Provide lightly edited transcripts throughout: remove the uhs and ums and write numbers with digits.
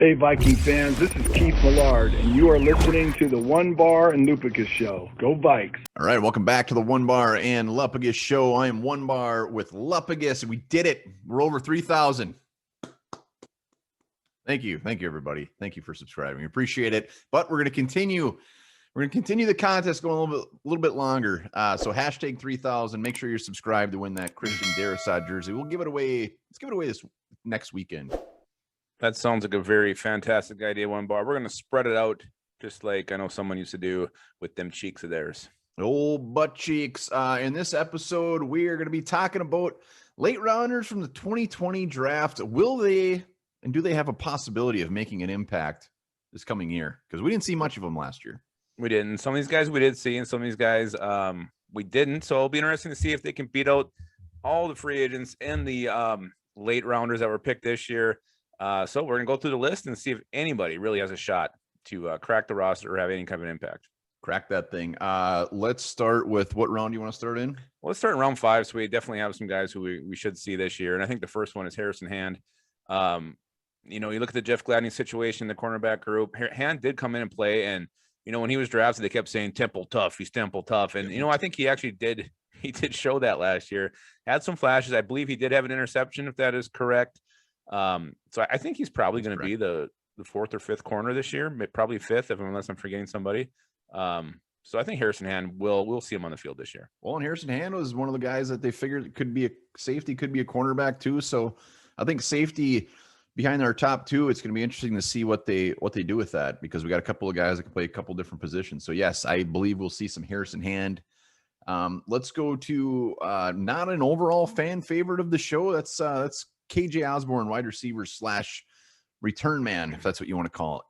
Hey, Viking fans, this is Keith Millard, and you are listening to the One Bar and Lupicus Show. Go Vikes. All right, welcome back to the One Bar and Lupicus Show. I am One Bar with Lupicus. We did it. We're over 3,000. Thank you, everybody. Thank you for subscribing. Appreciate it. But we're going to continue. We're going to continue the contest going a little bit longer. So hashtag 3,000. Make sure you're subscribed to win that Christian Darrisaw jersey. We'll give it away. Let's give it away this next weekend. That sounds like a very fantastic idea, One Bar. We're going to spread it out just like I know someone used to do with them cheeks of theirs. Old butt cheeks. In this episode, we are going to be talking about late rounders from the 2020 draft. Will they and do they have a possibility of making an impact this coming year? Because we didn't see much of them last year. We didn't. Some of these guys we did see, and some of these guys we didn't. So it'll be interesting to see if they can beat out all the free agents and the late rounders that were picked this year. So we're going to go through the list and see if anybody really has a shot to crack the roster or have any kind of an impact. Crack that thing. Let's start with what round do you want to start in? Well, let's start in round 5. So we definitely have some guys who we should see this year. And I think the first one is Harrison Hand. You look at the Jeff Gladney situation, the cornerback group. Hand did come in and play. And, when he was drafted, they kept saying Temple tough. He's Temple tough. And, I think he actually did. He did show that last year. Had some flashes. I believe he did have an interception, if that is correct. So I think he's probably going to be the 4th or 5th corner this year, probably 5th, unless I'm forgetting somebody. So I think Harrison Hand we'll see him on the field this year. Well, and Harrison Hand was one of the guys that they figured could be a safety, could be a cornerback too. So I think safety behind our top 2, it's going to be interesting to see what they do with that, because we got a couple of guys that can play a couple different positions. So yes, I believe we'll see some Harrison Hand. Let's go to not an overall fan favorite of the show. That's KJ Osborne, wide receiver / return man, if that's what you want to call it.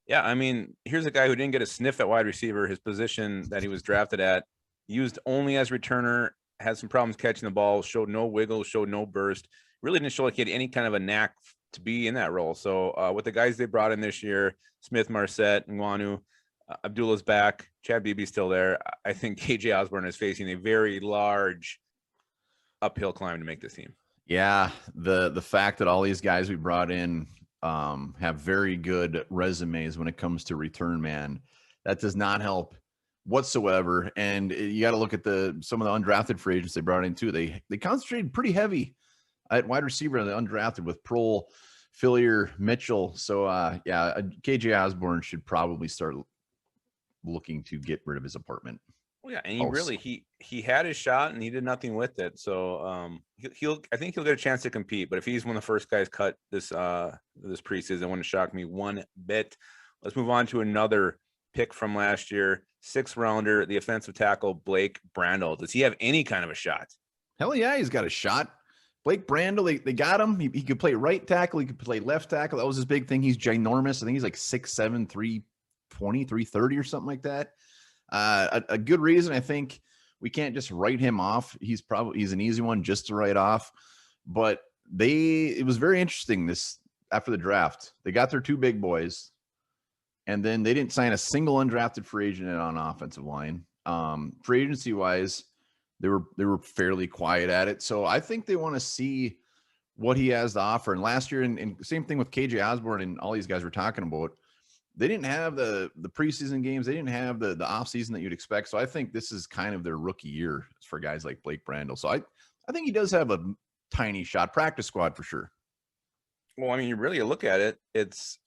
Yeah, I mean, here's a guy who didn't get a sniff at wide receiver. His position that he was drafted at, used only as returner, had some problems catching the ball, showed no wiggle, showed no burst. Really didn't show like he had any kind of a knack to be in that role. So with the guys they brought in this year, Smith, Marset, Nwanu, Abdullah's back, Chad Beebe's still there. I think KJ Osborne is facing a very large uphill climb to make this team. Yeah, the fact that all these guys we brought in have very good resumes when it comes to return man, that does not help whatsoever. And you got to look at some of the undrafted free agents they brought in too. They concentrated pretty heavy at wide receiver, the undrafted, with Prohl, Fillier, Mitchell. So KJ Osborne should probably start looking to get rid of his apartment. Well, yeah, and he had his shot and he did nothing with it. So I think he'll get a chance to compete. But if he's one of the first guys cut this preseason, it wouldn't shock me one bit. Let's move on to another pick from last year, 6th rounder, the offensive tackle Blake Brandel. Does he have any kind of a shot? Hell yeah, he's got a shot. Blake Brandel, they got him. He could play right tackle. He could play left tackle. That was his big thing. He's ginormous. I think he's like 6'7", 320, 330 or something like that. A good reason, I think we can't just write him off. He's an easy one just to write off. But it was very interesting after the draft. They got their 2 big boys, and then they didn't sign a single undrafted free agent on offensive line. Free agency wise, they were fairly quiet at it. So I think they want to see what he has to offer. And last year, and same thing with KJ Osborne and all these guys we're talking about, they didn't have the preseason games. They didn't have the offseason that you'd expect. So I think this is kind of their rookie year for guys like Blake Brandel. So I think he does have a tiny shot. Practice squad for sure. Well, I mean, you really look at it, it's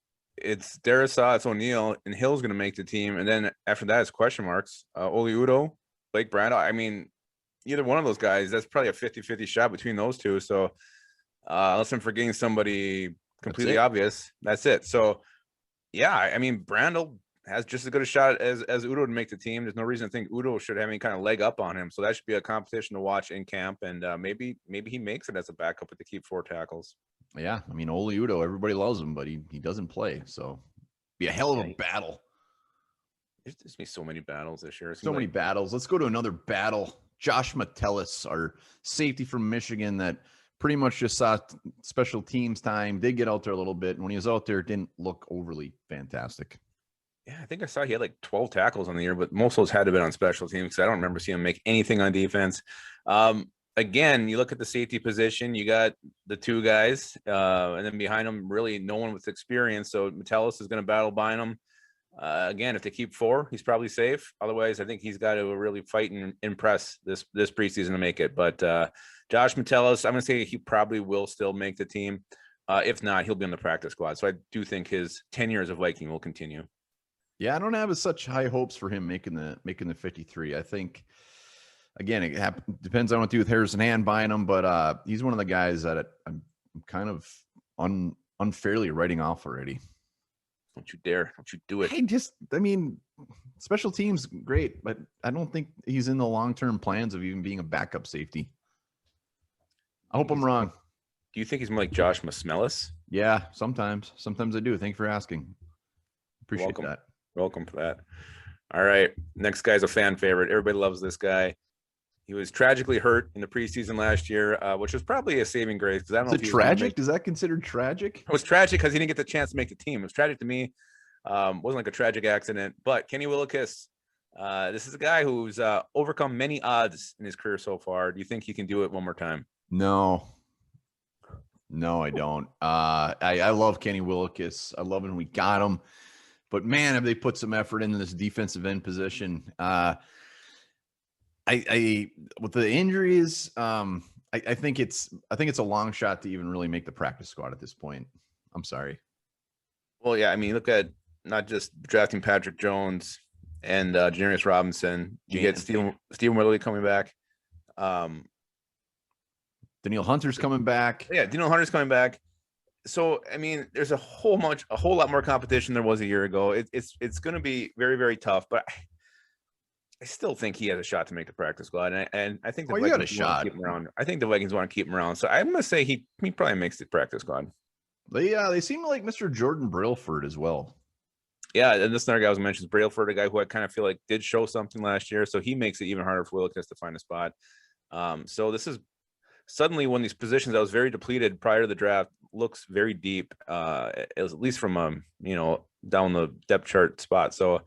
Darrisaw, it's O'Neal, and Hill's going to make the team. And then after that, it's question marks. Oli Udoh, Blake Brandel. I mean, either one of those guys, that's probably a 50-50 shot between those two. So unless I'm forgetting somebody completely obvious, that's it. So, yeah, I mean, Brandel has just as good a shot as Udoh to make the team. There's no reason to think Udoh should have any kind of leg up on him. So that should be a competition to watch in camp. And maybe he makes it as a backup with the keep 4 tackles. Yeah, I mean, Oli Udoh, everybody loves him, but he doesn't play. So be a hell of a battle. There's going to be so many battles this year. So many battles. Let's go to another battle. Josh Metellus, our safety from Michigan that pretty much just saw special teams time, did get out there a little bit. And when he was out there, it didn't look overly fantastic. Yeah, I think I saw he had like 12 tackles on the year, but most of those had to have been on special teams because I don't remember seeing him make anything on defense. again, you look at the safety position, you got the two guys, and then behind them, really no one with experience. So Metellus is going to battle behind him. Again, if they keep 4, he's probably safe. Otherwise, I think he's got to really fight and impress this preseason to make it. But Josh Metellus, I'm going to say he probably will still make the team. If not, he'll be on the practice squad. So I do think his 10 years of Viking will continue. Yeah, I don't have such high hopes for him making the 53. I think, again, it depends on what to do with Harrison Hand buying him, but he's one of the guys that I'm kind of unfairly writing off already. Don't you dare. Don't you do it. I mean, special teams, great, but I don't think he's in the long-term plans of even being a backup safety. I hope I'm wrong. Do you think he's more like Josh Masmelis? Yeah, sometimes. Sometimes I do. Thank you for asking. Appreciate that. Welcome for that. All right. Next guy's a fan favorite. Everybody loves this guy. He was tragically hurt in the preseason last year, which was probably a saving grace. Because I don't know. Is it tragic? Is that considered tragic? It was tragic because he didn't get the chance to make the team. It was tragic to me. Wasn't like a tragic accident. But Kenny Willekes, this is a guy who's overcome many odds in his career so far. Do you think he can do it one more time? No, I don't. I love Kenny Willekes. I love him. We got him. But man, have they put some effort into this defensive end position? I with the injuries, I think it's a long shot to even really make the practice squad at this point. I'm sorry. Well, yeah, I mean, look at not just drafting Patrick Jones and Janarius Robinson. You get Stephen Whitley coming back. Danielle Hunter's coming back. Yeah, Danielle Hunter's coming back. So, I mean, there's a whole lot more competition than there was a year ago. It's going to be very, very tough, but I still think he has a shot to make the practice squad, and I think the Vikings want to keep him around. I think the Vikings want to keep him around, so I'm going to say he probably makes the practice squad. They seem like Mr. Jordan Brailford as well. Yeah, and this another guy was mentioned, Brailford, a guy who I kind of feel like did show something last year, so he makes it even harder for Willekes to find a spot. So this is suddenly one of these positions that was very depleted prior to the draft looks very deep, at least from down the depth chart spot. So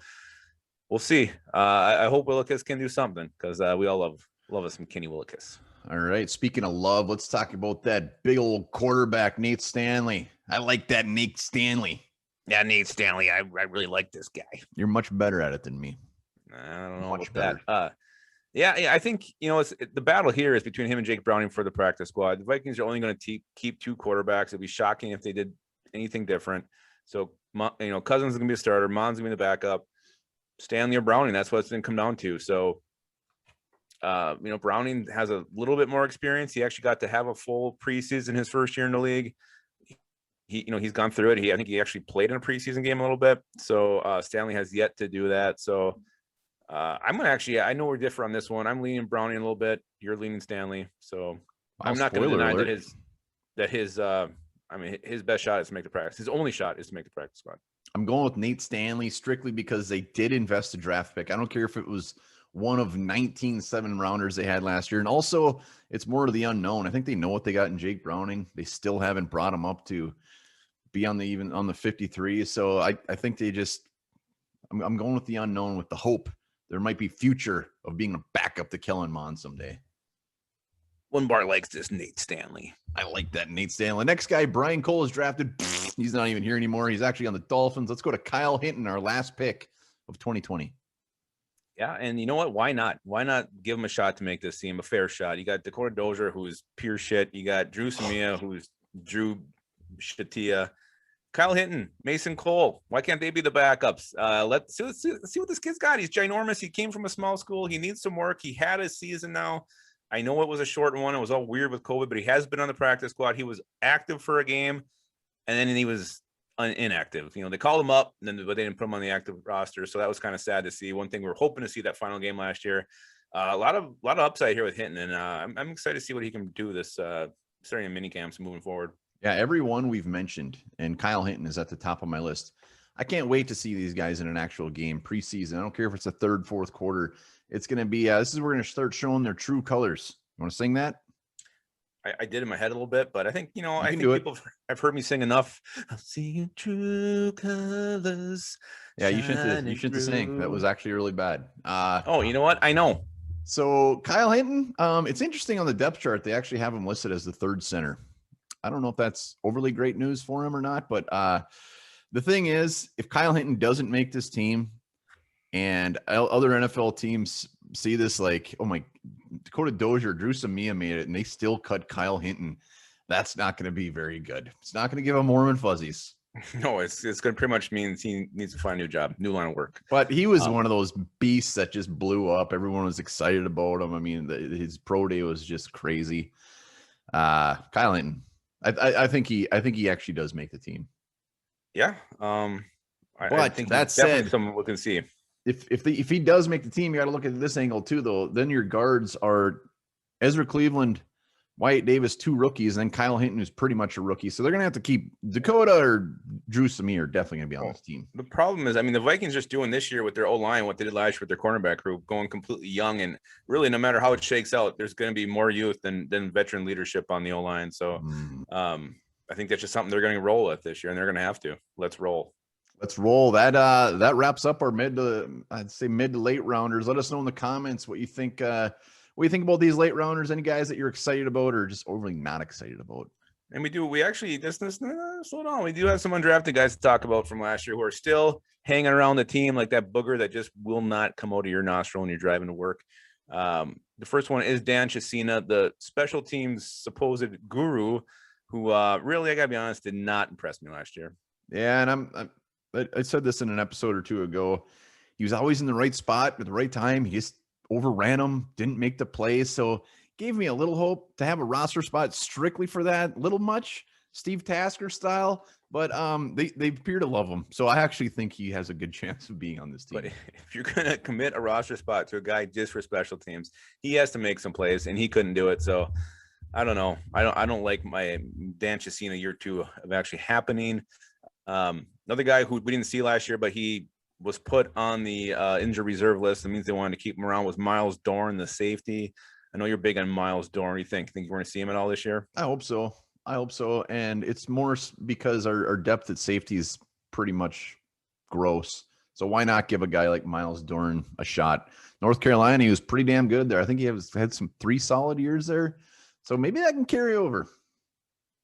we'll see. I hope Willekes can do something because we all love us some Kenny Willekes. All right. Speaking of love, let's talk about that big old quarterback, Nate Stanley. I like that Nate Stanley. Yeah, Nate Stanley. I really like this guy. You're much better at it than me. I don't know much about that. Yeah, I think the battle here is between him and Jake Browning for the practice squad. The Vikings are only going to keep 2 quarterbacks. It'd be shocking if they did anything different. So Cousins is going to be a starter. Mon's going to be the backup. Stanley or Browning. That's what it's going to come down to. So. Browning has a little bit more experience. He actually got to have a full preseason his first year in the league. He's gone through it. I think he actually played in a preseason game a little bit. So Stanley has yet to do that. So I'm going to I know we're different on this one. I'm leaning Browning a little bit. You're leaning Stanley. So I'm not going to deny that his best shot is to make the practice. His only shot is to make the practice squad. I'm going with Nate Stanley strictly because they did invest a draft pick. I don't care if it was one of 19 7-rounders they had last year. And also it's more to the unknown. I think they know what they got in Jake Browning. They still haven't brought him up to be on the 53. So I think I'm going with the unknown with the hope there might be future of being a backup to Kellen Mond someday. One bar likes this Nate Stanley. I like that Nate Stanley. Next guy, Brian Cole is drafted. He's not even here anymore. He's actually on the Dolphins. Let's go to Kyle Hinton, our last pick of 2020. Yeah, and you know what? Why not? Why not give him a shot to make this team a fair shot? You got Dakota Dozier, who's pure shit. You got Drew Samia, who's Drew Shatia. Kyle Hinton, Mason Cole. Why can't they be the backups? Let's see what this kid's got. He's ginormous. He came from a small school. He needs some work. He had a season now. I know it was a short one. It was all weird with COVID, but he has been on the practice squad. He was active for a game, and then he was inactive. They called him up, but they didn't put him on the active roster. So that was kind of sad to see. One thing we were hoping to see that final game last year. A lot of upside here with Hinton, and I'm excited to see what he can do this starting in mini camps moving forward. Yeah, everyone we've mentioned, and Kyle Hinton is at the top of my list. I can't wait to see these guys in an actual game preseason. I don't care if it's the third, fourth quarter. It's going to be this is where we're going to start showing their true colors. You want to sing that? I did in my head a little bit, but I think, I think people have heard me sing enough. I'll see you true colors. Yeah, you shouldn't have sing. That was actually really bad. Oh, you know what? I know. So Kyle Hinton, it's interesting on the depth chart. They actually have him listed as the third center. I don't know if that's overly great news for him or not, but the thing is, if Kyle Hinton doesn't make this team and other NFL teams see this like, oh my, Dakota Dozier, Drew Samia made it, and they still cut Kyle Hinton, that's not going to be very good. It's not going to give him warm and fuzzies. No, it's going to pretty much mean he needs to find a new job, new line of work. But he was one of those beasts that just blew up. Everyone was excited about him. I mean, his pro day was just crazy. Kyle Hinton, I think he actually does make the team. Yeah. I think that said, someone we can see. If he does make the team, you got to look at this angle too, though. Then your guards are Ezra Cleveland, Wyatt Davis, 2 rookies, and then Kyle Hinton, who's pretty much a rookie. So they're going to have to keep Dakota or Drew Samir are definitely going to be on this team. The problem is, I mean, the Vikings just doing this year with their O-line what they did last year with their cornerback group, going completely young. And really, no matter how it shakes out, there's going to be more youth than veteran leadership on the O-line. So I think that's just something they're going to roll with this year, and they're going to have to. Let's roll. Let's roll. That wraps up our mid to late rounders. Let us know in the comments what you think. What do you think about these late rounders? Any guys that you're excited about or just overly not excited about? And we actually slow down. We do have some undrafted guys to talk about from last year who are still hanging around the team, like that booger that just will not come out of your nostril when you're driving to work. The first one is Dan Chesina, the special teams supposed guru, who really, I gotta be honest, did not impress me last year. Yeah, and I said this in an episode or two ago. He was always in the right spot at the right time. He just overran him, didn't make the play. So gave me a little hope to have a roster spot strictly for that. Little much Steve Tasker style, but they appear to love him. So I actually think he has a good chance of being on this team. But if you're going to commit a roster spot to a guy just for special teams, he has to make some plays, and he couldn't do it. So I don't know. I don't like my Dan Chesina year 2 of actually happening. Another guy who we didn't see last year, but he was put on the injured reserve list. That means they wanted to keep him around, was Miles Dorn, the safety. I know you're big on Miles Dorn. What do you think? Think you're going to see him at all this year? I hope so. And it's more because our depth at safety is pretty much gross. So why not give a guy like Miles Dorn a shot? North Carolina, he was pretty damn good there. I think he had some 3 solid years there. So maybe that can carry over.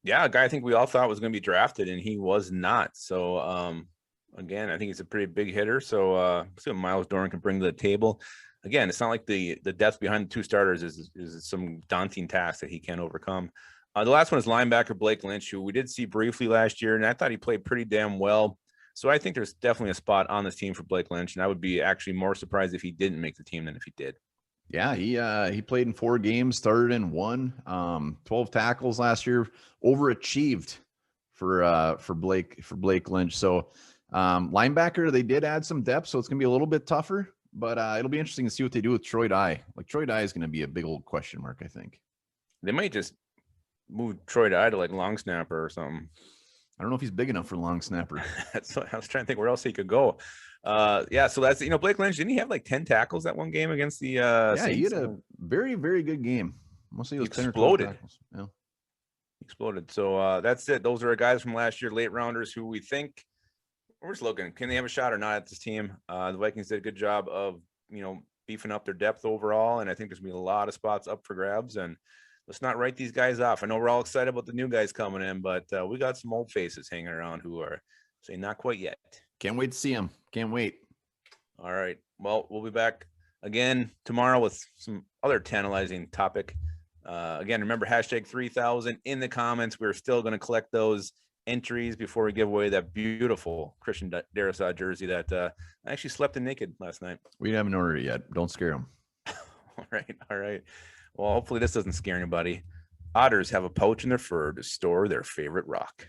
Yeah, a guy I think we all thought was going to be drafted, and he was not. So, again, I think he's a pretty big hitter. So see what Miles Dorn can bring to the table. Again, it's not like the depth behind the 2 starters is some daunting task that he can't overcome. The last one is linebacker Blake Lynch, who we did see briefly last year, and I thought he played pretty damn well. So I think there's definitely a spot on this team for Blake Lynch, and I would be actually more surprised if he didn't make the team than if he did. Yeah, he played in 4 games, started in 1, 12 tackles last year, overachieved for Blake Lynch. So linebacker, they did add some depth, so it's gonna be a little bit tougher, but it'll be interesting to see what they do with Troy Dye. Like Troy Dye is gonna be a big old question mark, I think. They might just move Troy Dye to like long snapper or something. I don't know if he's big enough for long snapper. That's what I was trying to think where else he could go. Yeah, so that's, Blake Lynch, didn't he have like 10 tackles that one game against the Saints? Saints? He had a very, very good game. Mostly He those 10 or 12 exploded. tackles. Yeah. Exploded. So that's it. Those are our guys from last year, late rounders, who we think we're just looking. Can they have a shot or not at this team? The Vikings did a good job of, beefing up their depth overall, and I think there's gonna be a lot of spots up for grabs. And let's not write these guys off. I know we're all excited about the new guys coming in, but we got some old faces hanging around who are saying not quite yet. Can't wait to see him. Can't wait. All right. Well, we'll be back again tomorrow with some other tantalizing topic. Again, remember #3000 in the comments. We're still going to collect those entries before we give away that beautiful Christian Darrisaw jersey that I actually slept in naked last night. We haven't ordered it yet. Don't scare them. All right. Well, hopefully this doesn't scare anybody. Otters have a pouch in their fur to store their favorite rock.